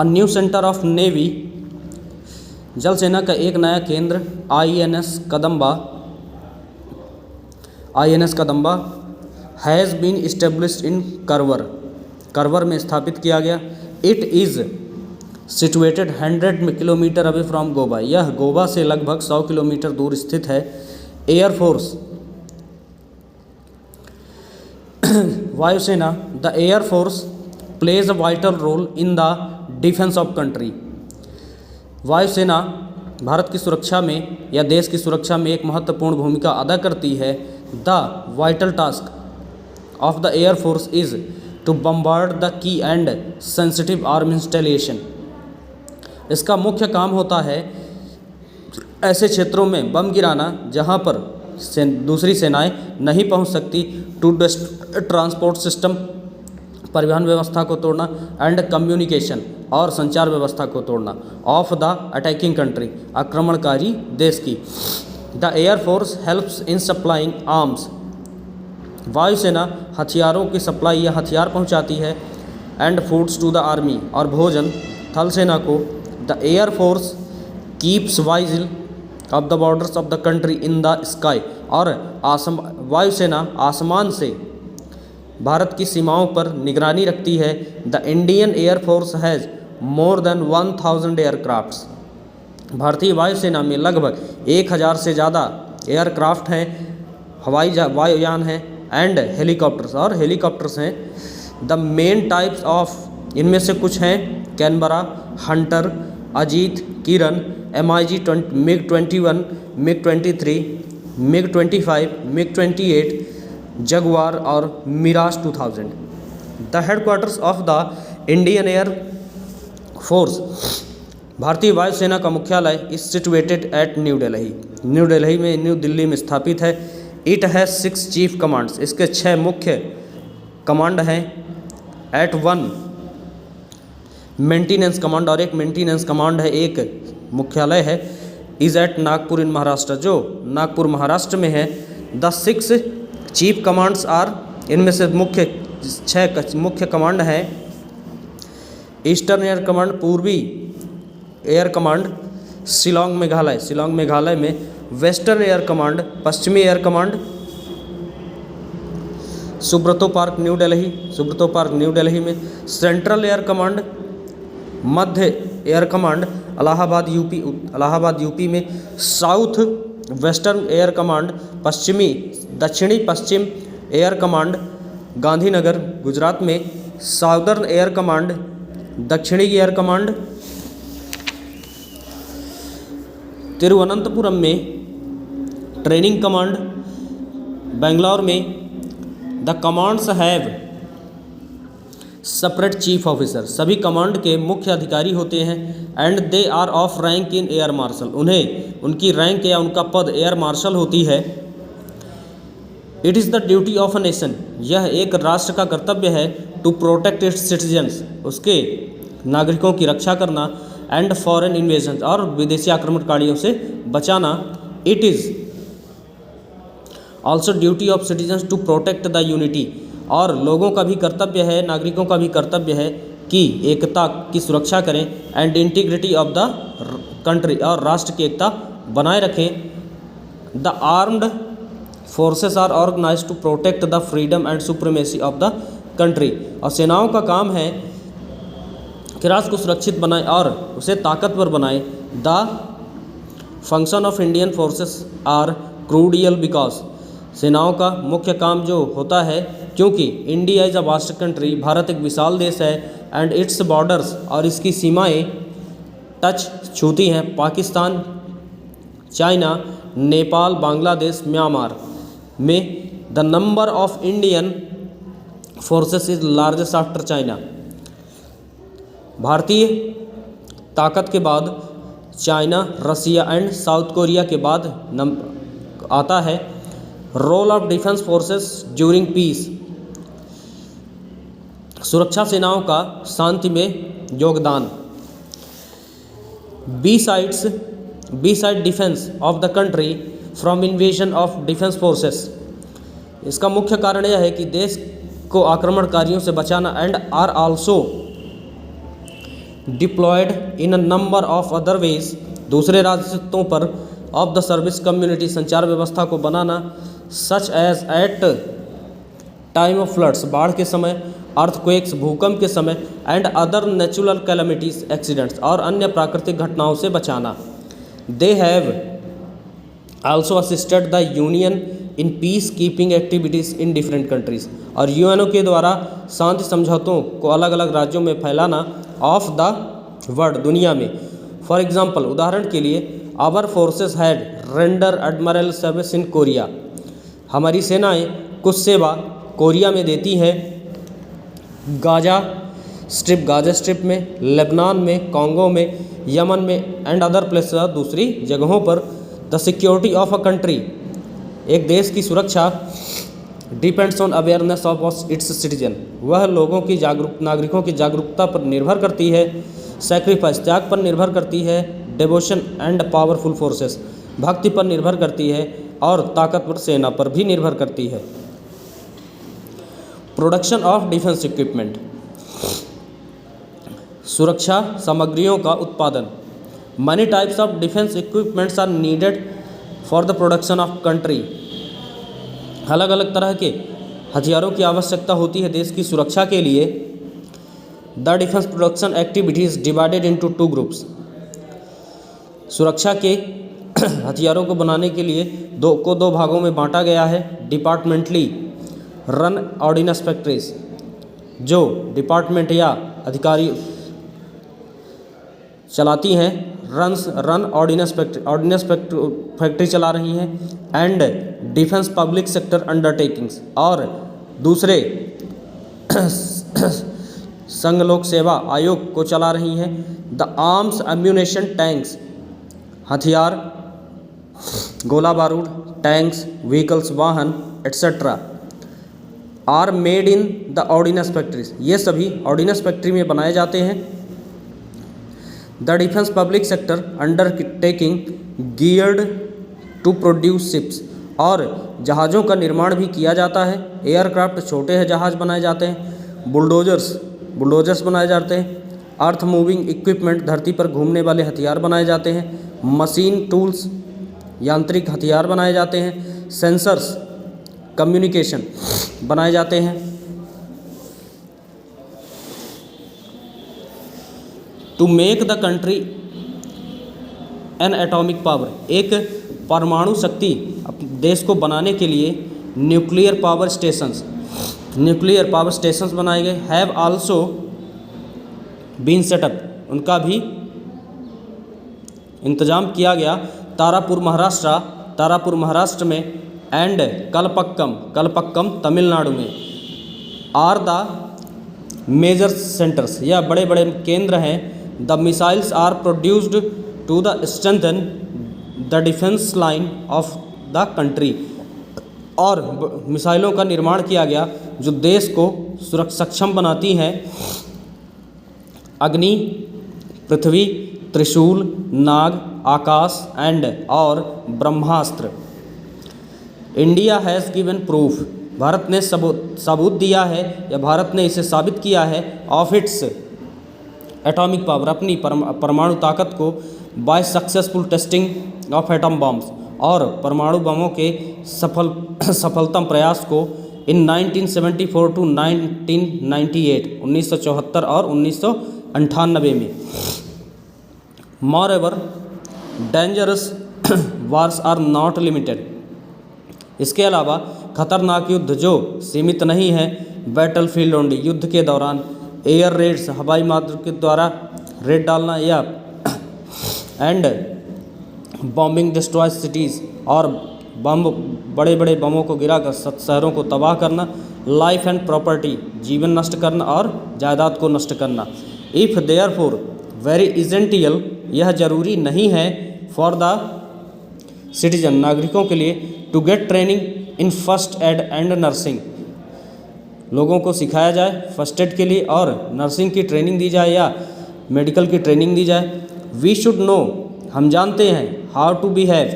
A new centre of navy, जल सेना का एक नया केंद्र INS Kadamba has been established in Karwar में स्थापित किया गया। It is situated 100 kilometre away from Goa, यह गोवा से लगभग 100 किलोमीटर दूर स्थित है। एयरफोर्स वायुसेना, the air force plays a vital role in the defence of country. वायुसेना भारत की सुरक्षा में या देश की सुरक्षा में एक महत्वपूर्ण भूमिका अदा करती है। The vital task of the air force is to bombard the key and sensitive arm installation. इसका मुख्य काम होता है ऐसे क्षेत्रों में बम गिराना जहां पर दूसरी सेनाएं नहीं पहुंच सकती, टू ट्रांसपोर्ट सिस्टम, परिवहन व्यवस्था को तोड़ना, एंड कम्युनिकेशन, और संचार व्यवस्था को तोड़ना, ऑफ द अटैकिंग कंट्री, आक्रमणकारी देश की। The air force helps in supplying arms, वायुसेना हथियारों की सप्लाई या हथियार पहुंचाती है। And foods to the army, और भोजन थल सेना को। The air force keeps vigil of the borders of the country in the sky, और वायुसेना आसमान से भारत की सीमाओं पर निगरानी रखती है। The Indian air force has more than 1000 aircrafts, भारतीय वायुसेना में लगभग 1000 से ज़्यादा एयरक्राफ्ट हैं, वायुयान हैं, एंड हेलीकॉप्टर्स, और हेलीकॉप्टर्स हैं। द मेन टाइप्स ऑफ, इनमें से कुछ हैं Canberra, Hunter, Ajeet, Kiran, MiG MiG-21, MiG-23, MiG-25, MiG-28, Jaguar और Mirage 2000। The headquarters of the Indian air force, भारतीय वायुसेना का मुख्यालय is situated at new Delhi में स्थापित है। इट हैज़ 6 चीफ कमांड्स, इसके 6 मुख्य कमांड हैं। एट 1 मेंटेनेंस कमांड, और एक मेंटेनेंस कमांड है, एक मुख्यालय है। इज एट नागपुर इन महाराष्ट्र, जो नागपुर महाराष्ट्र में है। द 6 चीफ कमांड्स आर, इनमें से 6 मुख्य कमांड हैं। ईस्टर्न एयर कमांड, पूर्वी एयर कमांड शिलोंग मेघालय में। वेस्टर्न एयर कमांड, पश्चिमी air command Subroto park new Delhi में। सेंट्रल एयर कमांड, मध्य एयर कमांड इलाहाबाद यूपी में। साउथ वेस्टर्न एयर कमांड, दक्षिणी पश्चिम एयर कमांड गांधीनगर गुजरात में। साउदर्न एयर कमांड, दक्षिणी एयर कमांड तिरुवनंतपुरम में। ट्रेनिंग कमांड बेंगलोर में। The commands have separate chief officer, सभी कमांड के मुख्य अधिकारी होते हैं। And they are of rank in air marshal, उन्हें उनकी रैंक या उनका पद एयर मार्शल होती है। It is the duty of a nation, यह एक राष्ट्र का कर्तव्य है। टू प्रोटेक्ट इट्स सिटीजन्स, उसके नागरिकों की रक्षा करना। एंड फॉरेन इन्वेजन, और विदेशी आक्रमणकारियों से बचाना। It is also duty of citizens to protect the unity, और लोगों का भी कर्तव्य है, नागरिकों का भी कर्तव्य है कि एकता की सुरक्षा करें। And integrity of the country, और राष्ट्र की एकता बनाए रखें। The armed forces are organised to protect the freedom and supremacy of the country, और सेनाओं का काम है कि राष्ट्र को सुरक्षित बनाए और उसे ताकतवर बनाए। The function of Indian forces are crucial because, सेनाओं का मुख्य काम जो होता है, क्योंकि India is a vast country, भारत एक विशाल देश है। एंड इट्स बॉर्डर्स, और इसकी सीमाएं छूती हैं पाकिस्तान, चाइना, नेपाल, बांग्लादेश, म्यांमार में। The number of Indian forces is largest after China, भारतीय ताकत के बाद China, Russia and South Korea के बाद आता है। Role of defence forces during peace, सुरक्षा सेनाओं का शांति में योगदान। Beside defence of the country from invasion of defence forces, इसका मुख्य कारण यह है कि देश को आक्रमणकारियों से बचाना। And are also deployed in a number of other ways, दूसरे रास्तों पर, ऑफ द सर्विस कम्युनिटी, संचार व्यवस्था को बनाना, such as at time of floods, बाढ़ के समय, अर्थक्वेक्स, भूकंप के समय, and other natural calamities, accidents, और अन्य प्राकृतिक घटनाओं से बचाना। They have also assisted the union in peace keeping activities in different countries, और यूएनओ के द्वारा शांति समझौतों को अलग अलग राज्यों में फैलाना, ऑफ द वर्ल्ड, दुनिया में। फॉर एग्जाम्पल, उदाहरण के लिए, our forces had render admirable service in Korea, हमारी सेनाएं कुछ सेवा कोरिया में देती हैं, गाजा स्ट्रिप में, लेबनान में, कॉन्गो में, यमन में, एंड अदर प्लेसेस, दूसरी जगहों पर। The security of a country, एक देश की सुरक्षा, depends on awareness of its citizen, वह लोगों की नागरिकों की जागरूकता पर निर्भर करती है। सैक्रिफाइस, त्याग पर निर्भर करती है। डिवोशन एंड पावरफुल फोर्सेस, भक्ति पर निर्भर करती है, और ताकतवर सेना पर भी निर्भर करती है। प्रोडक्शन ऑफ डिफेंस इक्विपमेंट, सुरक्षा सामग्रियों का उत्पादन। Many types of defence equipments are needed for the production of country, अलग अलग तरह के हथियारों की आवश्यकता होती है देश की सुरक्षा के लिए। The defence production activity is divided into 2 groups, सुरक्षा के हथियारों को बनाने के लिए दो भागों में बांटा गया है। डिपार्टमेंटली रन ऑर्डिनेंस फैक्ट्रीज, जो डिपार्टमेंट या अधिकारी चलाती हैं, रन ऑर्डिनेंस फैक्ट्री चला रही हैं। And defence public sector undertakings, और दूसरे संघ लोक सेवा आयोग को चला रही हैं। द आर्म्स एम्यूनेशन टैंक्स, हथियार, गोला बारूद, टैंक्स, व्हीकल्स, वाहन etcetera, are made in the ordnance factories, ये सभी ऑर्डिनेंस फैक्ट्री में बनाए जाते हैं। The defence public sector undertaking geared to produce ships, और जहाज़ों का निर्माण भी किया जाता है। एयरक्राफ्ट, छोटे जहाज़ बनाए जाते हैं। बुलडोजर्स बनाए जाते हैं। अर्थ मूविंग इक्विपमेंट, धरती पर घूमने वाले हथियार बनाए जाते हैं। मशीन टूल्स, यांत्रिक हथियार बनाए जाते हैं। सेंसर्स, कम्युनिकेशन बनाए जाते हैं। To make the country an atomic power, एक परमाणु शक्ति देश को बनाने के लिए न्यूक्लियर पावर स्टेशंस बनाए गए। हैव आल्सो बीन सेटअप, उनका भी इंतजाम किया गया। तारापुर महाराष्ट्र में, एंड कलपक्कम तमिलनाडु में, आर द मेजर सेंटर्स, यह बड़े बड़े केंद्र हैं। The missiles are produced to the strengthen the defence line of the country, और मिसाइलों का निर्माण किया गया जो देश को सक्षम बनाती हैं। अग्नि, पृथ्वी, त्रिशूल, नाग, आकाश, एंड और Brahmastra. India has given proof, भारत ने सबूत दिया है, या भारत ने इसे साबित किया है, ऑफ इट्स एटॉमिक पावर, अपनी परमाणु ताकत को, by successful testing of atom bombs, और परमाणु बमों के सफलतम प्रयास को, इन 1974 टू 1998, 1974 और 1998 में। Moreover, dangerous wars are not limited, इसके अलावा खतरनाक युद्ध जो सीमित नहीं है, बैटल फील्ड ओनली, युद्ध के दौरान, एयर रेड्स, हवाई मार्ग के द्वारा रेड डालना, या एंड बॉम्बिंग डिस्ट्रॉय सिटीज़, और बड़े बड़े बमों को गिराकर शहरों को तबाह करना। लाइफ एंड प्रॉपर्टी, जीवन नष्ट करना और जायदाद को नष्ट करना। इफ़ देयरफॉर वेरी इजेंटियल, यह जरूरी नहीं है, फॉर द सिटीजन, नागरिकों के लिए, to get training in first aid and nursing, लोगों को सिखाया जाए फर्स्ट एड के लिए और नर्सिंग की ट्रेनिंग दी जाए, या मेडिकल की ट्रेनिंग दी जाए। वी शुड नो, हम जानते हैं, how to behave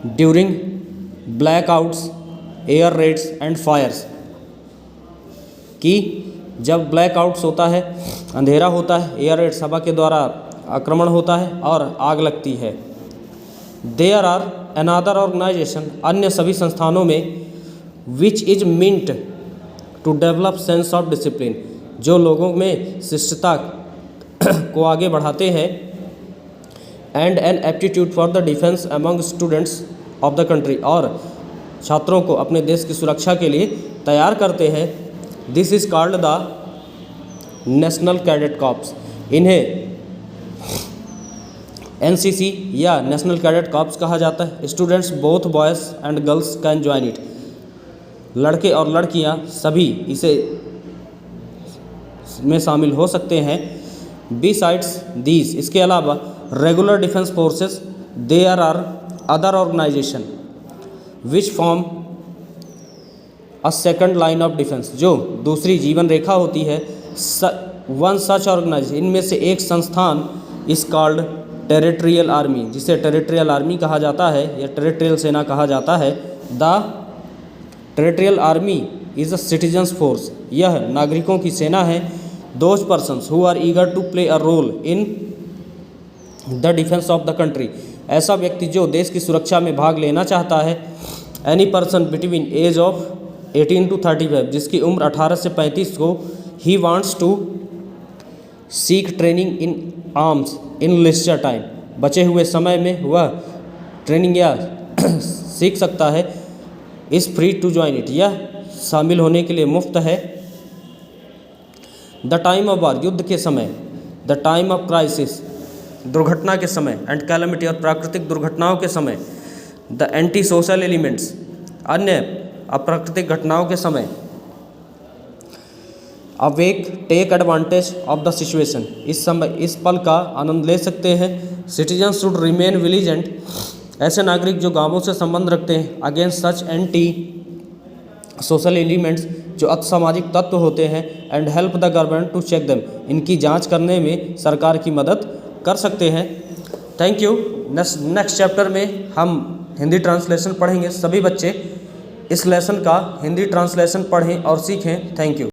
during blackouts, air raids and fires, कि जब ब्लैकआउट्स होता है, अंधेरा होता है, एयर रेड्स हवा के द्वारा आक्रमण होता है और आग लगती है। देयर आर अनदर ऑर्गेनाइजेशन, अन्य सभी संस्थानों में, which is meant to develop sense of discipline, जो लोगों में शिष्टता को आगे बढ़ाते हैं, and an aptitude for the defence among students of the country, और छात्रों को अपने देश की सुरक्षा के लिए तैयार करते हैं। This is called the national cadet corps, इन्हें एनसीसी या नेशनल कैडेट कॉर्प्स कहा जाता है। Students both boys and girls can join it, लड़के और लड़कियां सभी इसे में शामिल हो सकते हैं। बिसाइड्स दीज, इसके अलावा regular defence forces, there are other organisation which form a second line of defence, जो दूसरी जीवन रेखा होती है। वन सच ऑर्गेनाइजेशन, इनमें से एक संस्थान इस कॉल्ड टेरिटोरियल आर्मी, जिसे टेरिटोरियल आर्मी कहा जाता है या टेरिटोरियल सेना कहा जाता है। The territorial army is a citizens force, यह नागरिकों की सेना है। Those persons who are eager to play a role in the defence of the country, ऐसा व्यक्ति जो देश की सुरक्षा में भाग लेना चाहता है। Any person between age of 18 to 35, जिसकी उम्र 18 से 35 को, he wants to seek training in arms in leisure time, बचे हुए समय में वह ट्रेनिंग या सीख सकता है। Is free to join it, यह शामिल होने के लिए मुफ्त है। द टाइम ऑफ वार, युद्ध के समय। द टाइम ऑफ क्राइसिस, दुर्घटना के समय। एंड कैलेमिटी, और प्राकृतिक दुर्घटनाओं के समय। द एंटी सोशल एलिमेंट्स, अन्य अप्राकृतिक घटनाओं के समय। Awake, take advantage of the situation, इस समय इस पल का आनंद ले सकते हैं। सिटीजन शुड रिमेन विजिलेंट, ऐसे नागरिक जो गांवों से संबंध रखते हैं। Against such anti social elements, जो असामाजिक तत्व होते हैं। And help the government to check them, इनकी जांच करने में सरकार की मदद कर सकते हैं। Thank you. नेक्स्ट चैप्टर में हम हिंदी ट्रांसलेशन पढ़ेंगे। सभी बच्चे इस लेसन का हिंदी ट्रांसलेशन पढ़ें और सीखें। Thank you.